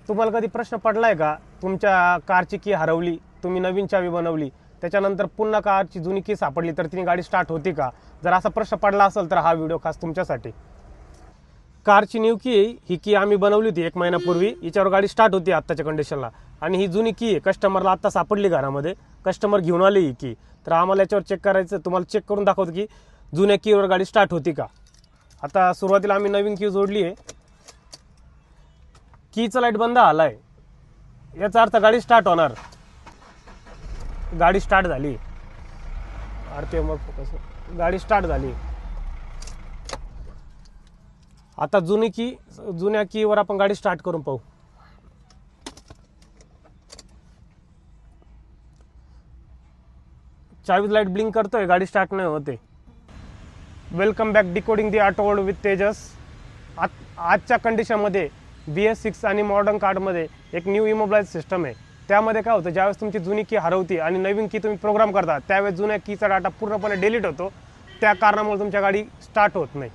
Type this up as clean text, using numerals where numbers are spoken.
तुम्हाला कधी प्रश्न पडलाय का तुमच्या कारची की हरवली, तुम्ही नवीन चावी बनवली, त्याच्यानंतर पुन्हा कारची जुनी की सापडली तर तिने गाडी स्टार्ट होती का? जर असा प्रश्न पडला असेल तर हा व्हिडिओ खास तुमच्यासाठी. कारची न्यू की ही की आम्ही बनवली होती 1 महिन्यापूर्वी, हिच्यावर गाडी स्टार्ट होती आत्ताच्या कंडिशनला. आणि ही जुनी की आहे, कस्टमरला आत्ता सापडली घरामध्ये, कस्टमर घेऊन आली ही की. तर आम्हाला याच्यावर चेक करायचं, तुम्हाला चेक करून दाखवतो की जुन्या कीवर गाडी स्टार्ट होती का. आता सुरुवातीला आम्ही नवीन की जोडली आहे, कीचा लाईट बंद आलाय, याचा अर्थ गाडी स्टार्ट होणार. गाडी स्टार्ट झाली, आरपीएम फोकस, गाडी स्टार्ट झाली. आता जुन्या कीवर आपण गाडी स्टार्ट करून पाहू. चावी लाईट ब्लिंक करतोय, गाडी स्टार्ट नाही होते. Welcome back decoding the auto world with Tejas. आजच्या कंडिशनमध्ये BS6 आणि मॉडर्न कार्डमध्ये एक न्यू इमोबिलाइज सिस्टम आहे. त्यामध्ये काय होतं, ज्यावेळेस तुमची जुनी की हरवती आणि नवीन की तुम्ही प्रोग्राम करता त्यावेळेस जुन्या कीचा डाटा पूर्णपणे डिलीट होतो. त्या कारणामुळे तुमच्या गाडी स्टार्ट होत नाही.